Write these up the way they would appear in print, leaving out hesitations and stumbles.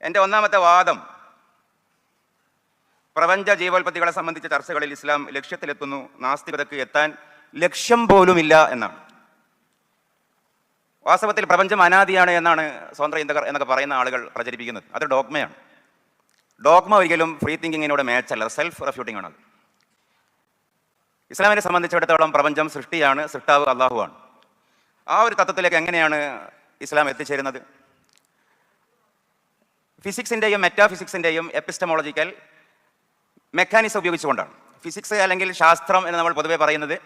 എൻ്റെ ഒന്നാമത്തെ വാദം, പ്രപഞ്ച ജീവോൽപത്തികളെ സംബന്ധിച്ച ചർച്ചകളിൽ ഇസ്ലാം ലക്ഷ്യത്തിലെത്തുന്നു, നാസ്തികതയ്ക്ക് എത്താൻ ലക്ഷ്യം പോലുമില്ല എന്നാണ്. വാസ്തവത്തിൽ പ്രപഞ്ചം അനാദിയാണ് എന്നാണ് സ്വതന്ത്ര ചിന്തകർ എന്നൊക്കെ പറയുന്ന ആളുകൾ പ്രചരിപ്പിക്കുന്നത്. അത് ഡോഗ്മയാണ്. ഡോഗ്മ ഒരിക്കലും ഫ്രീ തിങ്കിങ്ങിനോട് മാച്ചല്ല, സെൽഫ് റെഫ്യൂട്ടിംഗ് ആണ്. ഇസ്ലാമിനെ സംബന്ധിച്ചിടത്തോളം പ്രപഞ്ചം സൃഷ്ടിയാണ്, സൃഷ്ടാവ് അള്ളാഹുവാണ്. ആ ഒരു തത്വത്തിലേക്ക് എങ്ങനെയാണ് ഇസ്ലാം എത്തിച്ചേരുന്നത്? ഫിസിക്സിൻ്റെയും മെറ്റാഫിസിക്സിൻ്റെയും എപ്പിസ്റ്റമോളജിക്കൽ മെക്കാനിസം ഉപയോഗിച്ചുകൊണ്ടാണ്. ഫിസിക്സ് അല്ലെങ്കിൽ ശാസ്ത്രം എന്ന് നമ്മൾ പൊതുവെ പറയുന്നത്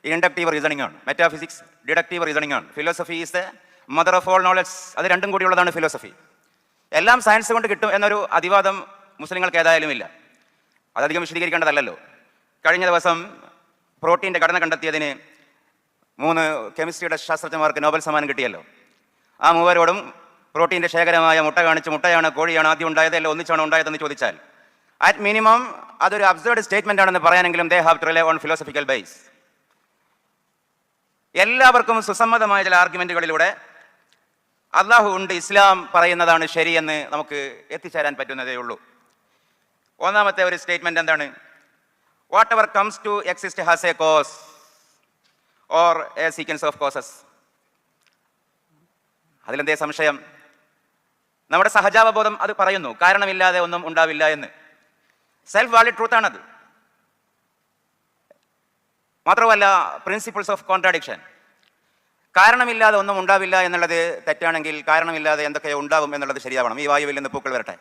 ഇൻഡക്റ്റീവ് റീസണിംഗ് ആണ്. മെറ്റാഫിസിക്സ് ഡിഡക്റ്റീവ് റീസണിംഗ് ആണ്. Philosophy is the mother of all knowledge. അത് രണ്ടും കൂടിയുള്ളതാണ് ഫിലോസഫി. എല്ലാം സയൻസ് കൊണ്ട് കിട്ടും എന്നൊരു അതിവാദം മുസ്ലിങ്ങൾക്ക് ഏതായാലും ഇല്ല. അതധികം വിശദീകരിക്കേണ്ടതല്ലോ. കഴിഞ്ഞ ദിവസം പ്രോട്ടീൻ്റെ ഘടന കണ്ടെത്തിയതിന് 3 കെമിസ്ട്രിയുടെ ശാസ്ത്രജ്ഞന്മാർക്ക് നോബൽ സമ്മാനം കിട്ടിയല്ലോ. ആ മൂവരോടും പ്രോട്ടീൻ്റെ ശേഖരമായ മുട്ട കാണിച്ച് മുട്ടയാണ് കോഴിയാണ് ആദ്യം ഉണ്ടായത്, അല്ല ഒന്നിച്ചാണ് ഉണ്ടായതെന്ന് ചോദിച്ചാൽ അറ്റ് മിനിമം അതൊരു അബ്സേർഡ് സ്റ്റേറ്റ്മെൻ്റ് ആണെന്ന് പറയാനെങ്കിലും they have to rely on philosophical base. എല്ലാവർക്കും സുസമ്മതമായ ചില ആർഗ്യുമെൻറ്റുകളിലൂടെ അള്ളാഹു ഉണ്ട്, ഇസ്ലാം പറയുന്നതാണ് ശരിയെന്ന് നമുക്ക് എത്തിച്ചേരാൻ പറ്റുന്നതേ ഉള്ളൂ. ഒന്നാമത്തെ ഒരു സ്റ്റേറ്റ്മെൻറ്റ് എന്താണ്? Whatever comes to exist has a cause or a sequence of causes. അതിലെന്തേ സംശയം? നമ്മുടെ സഹജാവബോധം അത് പറയുന്നു, കാരണമില്ലാതെ ഒന്നും ഉണ്ടാവില്ല എന്ന്. സെൽഫ് വാലിഡ് ട്രൂത്താണത്. മാത്രമല്ല പ്രിൻസിപ്പിൾസ് ഓഫ് കോൺട്രാഡിക്ഷൻ. കാരണമില്ലാതെ ഒന്നും ഉണ്ടാവില്ല എന്നുള്ളത് തെറ്റാണെങ്കിൽ കാരണമില്ലാതെ എന്തൊക്കെ ഉണ്ടാവും എന്നുള്ളത് ശരിയാവണം. ഈ വായുവിൽ നിന്ന് പൂക്കൾ വരട്ടെ.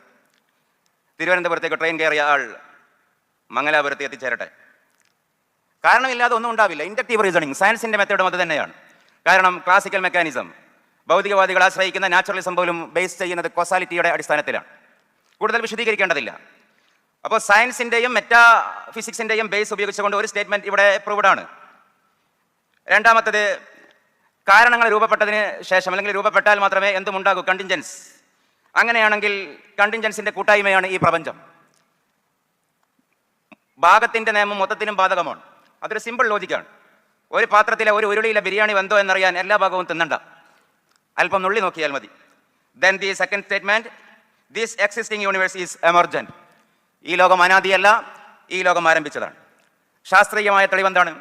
തിരുവനന്തപുരത്തേക്ക് ട്രെയിൻ കയറിയ ആൾ മംഗലാപുരത്ത് എത്തിച്ചേരട്ടെ. കാരണമില്ലാതെ ഒന്നും ഉണ്ടാവില്ല. ഇൻഡക്റ്റീവ് റീസണിങ്, സയൻസിൻ്റെ മെത്തേഡും അത് തന്നെയാണ്. കാരണം ക്ലാസിക്കൽ മെക്കാനിസം, ഭൗതികവാദികൾ ആശ്രയിക്കുന്ന നാച്ചുറലിസം പോലും ബേസ് ചെയ്യുന്നത് കോസാലിറ്റിയുടെ അടിസ്ഥാനത്തിലാണ്. കൂടുതൽ വിശദീകരിക്കേണ്ടതില്ല. അപ്പോൾ സയൻസിൻ്റെയും മെറ്റാഫിസിക്സിൻ്റെയും ബേസ് ഉപയോഗിച്ചുകൊണ്ട് ഒരു സ്റ്റേറ്റ്മെൻറ്റ് ഇവിടെ പ്രൂവ്ഡ് ആണ്. രണ്ടാമത്തത്, കാരണങ്ങൾ രൂപപ്പെട്ടതിന് ശേഷം അല്ലെങ്കിൽ രൂപപ്പെട്ടാൽ മാത്രമേ എന്തും ഉണ്ടാകൂ, കണ്ടിൻജൻസ്. അങ്ങനെയാണെങ്കിൽ കണ്ടിൻജൻസിൻ്റെ കൂട്ടായ്മയാണ് ഈ പ്രപഞ്ചം. ഭാഗത്തിൻ്റെ നിയമം മൊത്തത്തിനും ബാധകമാണ്. അതൊരു സിമ്പിൾ ലോജിക്കാണ്. ഒരു പാത്രത്തിലെ ഒരു ഉരുളിയിലെ ബിരിയാണി വെന്തോ എന്നറിയാൻ എല്ലാ ഭാഗവും തിന്നണ്ട, അല്പം നുള്ളി നോക്കിയാൽ മതി. Then the second statement, this existing universe is emergent. ഈ ലോകം അനാദിയല്ല, ഈ ലോകം ആരംഭിച്ചതാണ്. ശാസ്ത്രീയമായ തെളിവെന്താണ്?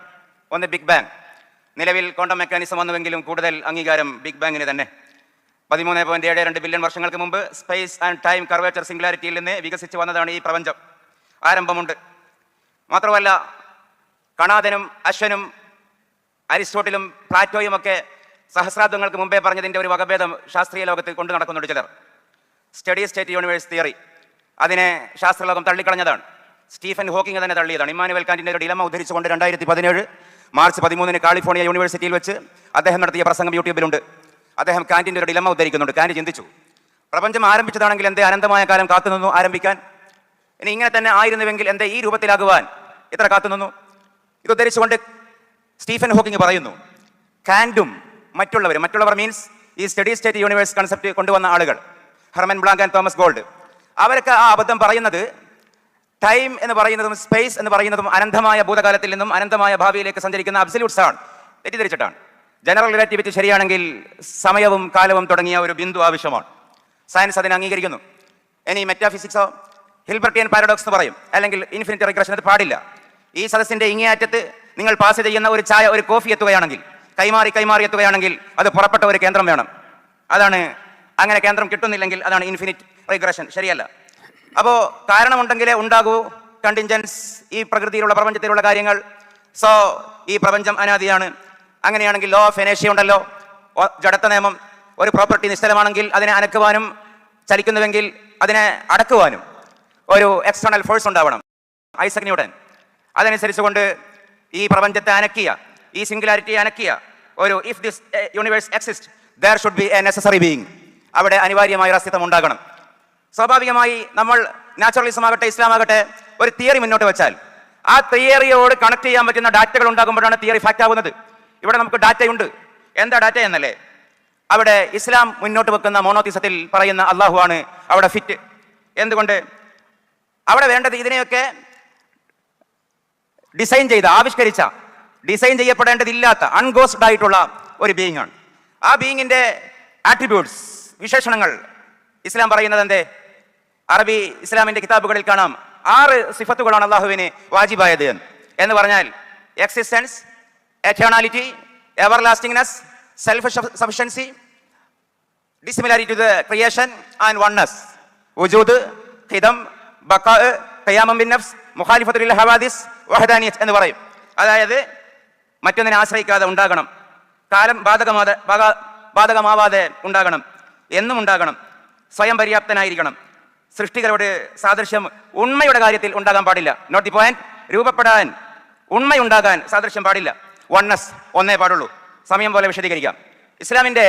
ഒന്ന്, ബിഗ് ബാങ്. നിലവിൽ ക്വാണ്ടം മെക്കാനിസം വന്നുവെങ്കിലും കൂടുതൽ അംഗീകാരം ബിഗ് ബാങ്ങിന് തന്നെ. 13.72 ബില്യൺ വർഷങ്ങൾക്ക് മുമ്പ് സ്പേസ് ആൻഡ് ടൈം കർവേച്ചർ സിംഗുലാരിറ്റിയിൽ നിന്ന് വികസിച്ച് വന്നതാണ് ഈ പ്രപഞ്ചം. ആരംഭമുണ്ട്. മാത്രമല്ല കണാദനും അശ്വനും അരിസ്റ്റോട്ടിലും പ്ലാറ്റോയും ഒക്കെ സഹസ്രാബ്ദങ്ങൾക്ക് മുമ്പേ പറഞ്ഞതിൻ്റെ ഒരു വകഭേദം ശാസ്ത്രീയ ലോകത്ത് കൊണ്ടു നടക്കുന്നുണ്ട് ചിലർ. സ്റ്റഡി സ്റ്റേറ്റ് യൂണിവേഴ്സ് തിയറി, അതിനെ ശാസ്ത്രലോകം തള്ളിക്കളഞ്ഞതാണ്. സ്റ്റീഫൻ ഹോക്കിംഗ് തന്നെ തള്ളിയതാണ്. ഇമ്മാനുവൽ കാന്റിൻ്റെ ഒരു ഡിലമ ഉദ്ധരിച്ചുകൊണ്ട് 2017 മാർച്ച് 13 കാലിഫോർണിയ യൂണിവേഴ്സിറ്റിയിൽ വെച്ച് അദ്ദേഹം നടത്തിയ പ്രസംഗം യൂട്യൂബിലുണ്ട്. അദ്ദേഹം കാന്റിൻ്റെ ഒരു ഡിലമ ഉദ്ധരിക്കുന്നുണ്ട്. കാന്റ് ചിന്തിച്ചു, പ്രപഞ്ചം ആരംഭിച്ചതാണെങ്കിൽ എന്തേ അനന്തമായ കാലം കാത്തുനിന്നു ആരംഭിക്കാൻ? ഇനി ഇങ്ങനെ തന്നെ ആയിരുന്നുവെങ്കിൽ എന്തേ ഈ രൂപത്തിലാകുവാൻ ഇത്ര കാത്തുനിന്നു? ഇത് ഉദ്ധരിച്ചുകൊണ്ട് സ്റ്റീഫൻ ഹോക്കിംഗ് പറയുന്നു, കാന്റും മറ്റുള്ളവർ മീൻസ് ഈ സ്റ്റഡി സ്റ്റേറ്റ് യൂണിവേഴ്സ് കൺസെപ്റ്റ് കൊണ്ടുവന്ന ആളുകൾ, Herman Blank and Thomas Gold, അവരൊക്കെ ആ അബദ്ധം പറയുന്നത് ടൈം എന്ന് പറയുന്നതും സ്പേസ് എന്ന് പറയുന്നതും അനന്തമായ ഭൂതകാലത്തിൽ നിന്നും അനന്തമായ ഭാവിയിലേക്ക് സഞ്ചരിക്കുന്ന അബ്സല്യൂട്ട്സ് ആണ്, തെറ്റിദ്ധരിച്ചിട്ടാണ്. ജനറൽ റിലേറ്റിവിറ്റി ശരിയാണെങ്കിൽ സമയവും കാലവും തുടങ്ങിയ ഒരു ബിന്ദു ആവശ്യമാണ്. സയൻസ് അതിനെ അംഗീകരിക്കുന്നു. ഇനി മെറ്റാഫിസിക്സോ ഹിൽബർട്ടിയൻ പാരഡോക്സ് എന്ന് പറയും, അല്ലെങ്കിൽ ഇൻഫിനിറ്റി റിഗ്രഷൻ. അത് പാടില്ല. ഈ സദസ്സിന്റെ ഇങ്ങേയറ്റത്ത് നിങ്ങൾ പാസ് ചെയ്യുന്ന ഒരു ചായ, ഒരു കോഫി എത്തുകയാണെങ്കിൽ, കൈമാറി എത്തുകയാണെങ്കിൽ അത് പുറപ്പെട്ട ഒരു കേന്ദ്രം വേണം. അതാണ്, അങ്ങനെ കേന്ദ്രം കിട്ടുന്നില്ലെങ്കിൽ അതാണ് ഇൻഫിനിറ്റ് റിഗ്രഷൻ. ശരിയല്ല. അപ്പോൾ കാരണമുണ്ടെങ്കിലേ ഉണ്ടാകൂ കണ്ടിൻജൻസ് ഈ പ്രകൃതിയിലുള്ള പ്രപഞ്ചത്തിലുള്ള കാര്യങ്ങൾ. സോ ഈ പ്രപഞ്ചം അനാദിയാണ്. അങ്ങനെയാണെങ്കിൽ ലോ ഓഫ് ഇനേഷ്യ ഉണ്ടല്ലോ, ജഡത്വ നിയമം. ഒരു പ്രോപ്പർട്ടി നിശ്ചലമാണെങ്കിൽ അതിനെ അനക്കുവാനും ചലിക്കുന്നുവെങ്കിൽ അതിനെ അടക്കുവാനും ഒരു എക്സ്റ്റേണൽ ഫോഴ്സ് ഉണ്ടാവണം. ഐസക് ന്യൂട്ടൻ അതനുസരിച്ചുകൊണ്ട് ഈ പ്രപഞ്ചത്തെ അനക്കിയ, ഈ സിംഗുലാരിറ്റിയെ അനക്കിയ ഒരു if this universe exist there should be A necessary being. അവിടെ അനിവാര്യമായ അസ്തിത്വം ഉണ്ടാകണം. സ്വാഭാവികമായി നമ്മൾ നാച്ചുറലിസം ആകട്ടെ ഇസ്ലാം ആകട്ടെ ഒരു തിയറി മുന്നോട്ട് വെച്ചാൽ ആ തിയറിയോട് കണക്ട് ചെയ്യാൻ പറ്റുന്ന ഡാറ്റകൾ ഉണ്ടാകുമ്പോഴാണ് തിയറി ഫാക്റ്റ് ആവുന്നത്. ഇവിടെ നമുക്ക് ഡാറ്റയുണ്ട്. എന്താ ഡാറ്റ എന്നല്ലേ? അവിടെ ഇസ്ലാം മുന്നോട്ട് വെക്കുന്ന മോണോതിസത്തിൽ പറയുന്ന അള്ളാഹു ആണ് അവിടെ ഫിറ്റ്. എന്തുകൊണ്ട്? അവിടെ വേണ്ടത് ഇതിനെയൊക്കെ ഡിസൈൻ ചെയ്യപ്പെടേണ്ടതില്ലാത്ത അൺഗോസ്ഡ് ആയിട്ടുള്ള ഒരു ബീയിങ് ആണ്. ആ ബീയിങ്ങിന്റെ ആട്രിബ്യൂട്ട്സ്, വിശേഷണങ്ങൾ ഇസ്ലാം പറയുന്നത് എന്തേ? അറബി ഇസ്ലാമിന്റെ കിതാബുകളിൽ കാണാം 6 സിഫത്തുകളാണ് അള്ളാഹുവിന് വാജിബായത് എന്ന് പറഞ്ഞാൽ existence, eternality, everlastingness, self sufficiency, dissimilarity to the creation and oneness, വുജൂദ്, ഖിദം, ബഖാ, ഖിയാമം ബിൻ നഫ്സ്, മുഖാലിഫത്തു ലിൽ ഹവാദിസ്, വഹദാനിയത്ത് എന്ന് പറയും. അതായത് മറ്റൊന്നിനെ ആശ്രയിക്കാതെ ഉണ്ടാകണം, കാലം ബാധകമാവാതെ ഉണ്ടാകണം, എന്നും ഉണ്ടാകണം, സ്വയം പര്യാപ്തനായിരിക്കണം, സൃഷ്ടികളോട് സാദൃശ്യം ഉണ്മയുടെ കാര്യത്തിൽ ഉണ്ടാകാൻ പാടില്ല. Not the point. രൂപപ്പെടാൻ, ഉണ്മയുണ്ടാകാൻ സാദൃശ്യം പാടില്ല. വൺനെസ്, ഒന്നേ പാടുള്ളൂ. സമയം പോലെ വിശദീകരിക്കാം. ഇസ്ലാമിന്റെ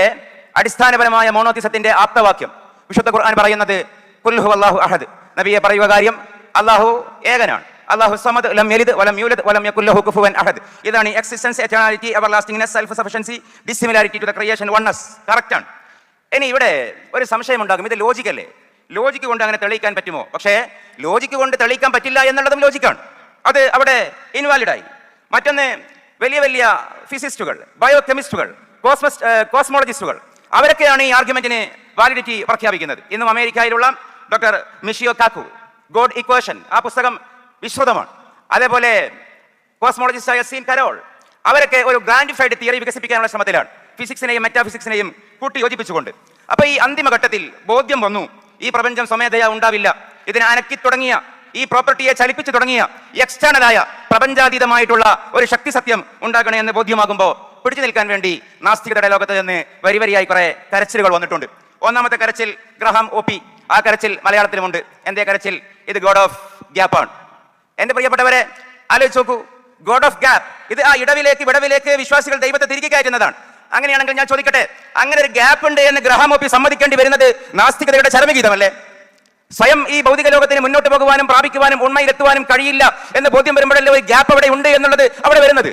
അടിസ്ഥാനപരമായ മോണോത്തിസത്തിന്റെ ആപ്തവാക്യം വിശുദ്ധ ഖുർആൻ പറയുന്നത് ഖുൽ ഹുവല്ലാഹു അഹദ്. നബിയെ പറയുക കാര്യം, അല്ലാഹു ഏകനാണ്, അല്ലാഹു സമദ്, ലം യലിദ് വലം യൂലദ് വലം യകുൽ ലഹു കുഫുവൻ അഹദ്. ഇതാണ് existence, eternality, everlastingness, self sufficiency, dissimilarity to the creation, oneness. Correct ആണ്. ഇനി ഇവിടെ ഒരു സംശയം ഉണ്ടാകും, ഇത് ലോജിക്കല്ലേ? ലോജിക്ക് കൊണ്ട് അങ്ങനെ തെളിയിക്കാൻ പറ്റുമോ? പക്ഷേ ലോജിക്ക് കൊണ്ട് തെളിയിക്കാൻ പറ്റില്ല എന്നുള്ളതും ലോജിക്കാണ്. അത് അവിടെ ഇൻവാലിഡായി. മറ്റൊന്ന്, വലിയ വലിയ ഫിസിസ്റ്റുകൾ, ബയോ കെമിസ്റ്റുകൾ, കോസ്മോളജിസ്റ്റുകൾ, അവരൊക്കെയാണ് ഈ ആർഗ്യുമെന്റിന് വാലിഡിറ്റി പ്രഖ്യാപിക്കുന്നത്. ഇന്നും അമേരിക്കയിലുള്ള ഡോക്ടർ മിഷിയോ കാക്കു, ഗോഡ് ഇക്വേഷൻ, ആ പുസ്തകം വിശ്രുതമാണ്. അതേപോലെ കോസ്മോളജിസ്റ്റായ സീൻ കരോൾ, അവരൊക്കെ ഒരു ഗ്രാൻഡിഫൈഡ് തിയറി വികസിപ്പിക്കാനുള്ള ശ്രമത്തിലാണ്, ഫിസിക്സിനെയും മെറ്റാഫിസിക്സിനെയും കൂട്ടി യോജിപ്പിച്ചുകൊണ്ട്. അപ്പൊ ഈ അന്തിമഘട്ടത്തിൽ ബോധ്യം വന്നു, ഈ പ്രപഞ്ചം സ്വമേധയാ ഉണ്ടാവില്ല. ഇതിനെ അനക്കി തുടങ്ങിയ, ഈ പ്രോപ്പർട്ടിയെ ചലിപ്പിച്ചു തുടങ്ങിയ എക്സ്റ്റേണലായ പ്രപഞ്ചാതീതമായിട്ടുള്ള ഒരു ശക്തി സത്യം ഉണ്ടാകണേ എന്ന് ബോധ്യമാകുമ്പോൾ പിടിച്ചു നിൽക്കാൻ വേണ്ടി നാസ്തികതയുടെ ലോകത്ത് നിന്ന് വരിവരിയായി കുറെ കരച്ചിലുകൾ വന്നിട്ടുണ്ട്. ഒന്നാമത്തെ കരച്ചിൽ ഗ്രഹാം ഒ.പി. ആ കരച്ചിൽ മലയാളത്തിലുമുണ്ട്. എന്തേ കരച്ചിൽ? ഇത് ഗോഡ് ഓഫ് ഗ്യാപ്പാണ്. എന്റെ പ്രിയപ്പെട്ടവരെ, ആലോചിച്ച് നോക്കൂ, ഗോഡ് ഓഫ് ഗ്യാപ്പ്. ഇത് ആ വിടവിലേക്ക് വിശ്വാസികൾ ദൈവത്തെ തിരികെ കയറ്റുന്നതാണ്. അങ്ങനെയാണെങ്കിൽ ഞാൻ ചോദിക്കട്ടെ, അങ്ങനെ ഒരു ഗ്യാപ്പ് ഉണ്ട് എന്ന് ഗ്രഹാം ഒ.പി. സമ്മതിക്കേണ്ടി വരുന്നത് നാസ്തികതയുടെ ചരമഗീതമല്ലേ? സ്വയം ഈ ഭൗതിക ലോകത്തിന് മുന്നോട്ട് പോകുവാനും പ്രാപിക്കുവാനും ഉണ്മയിലെത്തുവാനും കഴിയില്ല എന്ന് ബോധ്യം വരുമ്പോഴല്ലേ ഒരു ഗ്യാപ്പ് അവിടെ ഉണ്ട് എന്നുള്ളത് അവിടെ വരുന്നത്.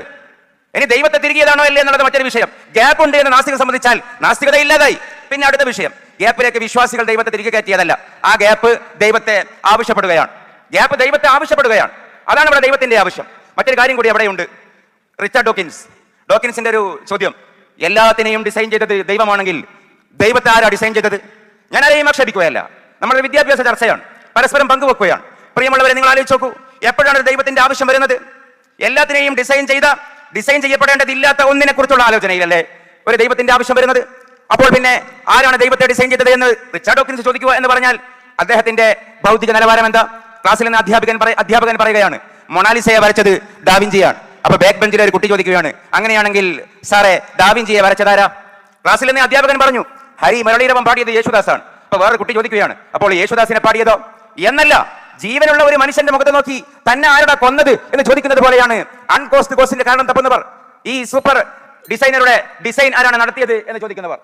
ഇനി ദൈവത്തെ തിരികെതാണോ അല്ലേ എന്നുള്ളത് മറ്റൊരു വിഷയം. ഗ്യാപ്പ് ഉണ്ട് എന്ന് നാസ്തിക സംബന്ധിച്ചാൽ നാസ്തികത ഇല്ലാതായി. പിന്നെ അടുത്ത വിഷയം, ഗ്യാപ്പിലേക്ക് വിശ്വാസികൾ ദൈവത്തെ തിരികെ കയറ്റിയതല്ല, ആ ഗ്യാപ്പ് ദൈവത്തെ ആവശ്യപ്പെടുകയാണ്. ഗ്യാപ്പ് ദൈവത്തെ ആവശ്യപ്പെടുകയാണ്. അതാണ് ഇവിടെ ദൈവത്തിന്റെ ആവശ്യം. മറ്റൊരു കാര്യം കൂടി അവിടെയുണ്ട്. റിച്ചാർഡ് ഡോക്കിൻസിന്റെ ഒരു ചോദ്യം, എല്ലാത്തിനെയും ഡിസൈൻ ചെയ്തത് ദൈവമാണെങ്കിൽ ദൈവത്തെ ആരാ ഡിസൈൻ ചെയ്തത്? ഞാൻ ആരെയും ആക്ഷേപിക്കുകയല്ല, നമ്മുടെ വിദ്യാഭ്യാസ ചർച്ചയാണ്, പരസ്പരം പങ്കുവെക്കുകയാണ്. പ്രിയമുള്ളവരെ, നിങ്ങൾ ആലോചിച്ച് നോക്കൂ, എപ്പോഴാണ് ദൈവത്തിന്റെ ആവശ്യം വരുന്നത്? എല്ലാത്തിനെയും ഡിസൈൻ ചെയ്യപ്പെടേണ്ടതില്ലാത്ത ഒന്നിനെ കുറിച്ചുള്ള ആലോചനയിലല്ലേ ഒരു ദൈവത്തിന്റെ ആവശ്യം വരുന്നത്? അപ്പോൾ പിന്നെ ആരാണ് ദൈവത്തെ ഡിസൈൻ ചെയ്തത് എന്ന് റിച്ചാർഡ് ഡോക്കിൻസ് ചോദിക്കുക എന്ന് പറഞ്ഞാൽ അദ്ദേഹത്തിന്റെ ഭൗതിക നിലവാരം എന്താ? ക്ലാസ്സിൽ നിന്ന് അധ്യാപകൻ പറയുകയാണ്, മൊണാലിസയെ വരച്ചത് ഡാവിഞ്ചിയാണ്. അപ്പൊ ബാക്ക് ബെഞ്ചിലെ ഒരു കുട്ടി ചോദിക്കുകയാണ്, അങ്ങനെയാണെങ്കിൽ സാറേ ഡാവിഞ്ചിയെ വരച്ചതാരാ? ക്ലാസ്സിൽ നിന്ന് അധ്യാപകൻ പറഞ്ഞു, ഹരി മുരളീരവം പാടിയത് യേശുദാസാണ്. അപ്പൊ വേറെ കുട്ടി ചോദിക്കുകയാണ്, അപ്പോൾ യേശുദാസിനെ പാടിയതോ? എന്നല്ല, ജീവനുള്ള ഒരു മനുഷ്യന്റെ മുഖത്ത് നോക്കി തന്നെ ആരുടെ കൊന്നത് എന്ന് ചോദിക്കുന്നത് പോലെയാണ് അൺകോസ്റ്റ് കോസ്റ്റിന്റെ കാരണം തപ്പുന്നവർ ഈ സൂപ്പർ ഡിസൈനറുടെ ഡിസൈൻ ആരാണ് നടത്തിയത് എന്ന് ചോദിക്കുന്നവർ.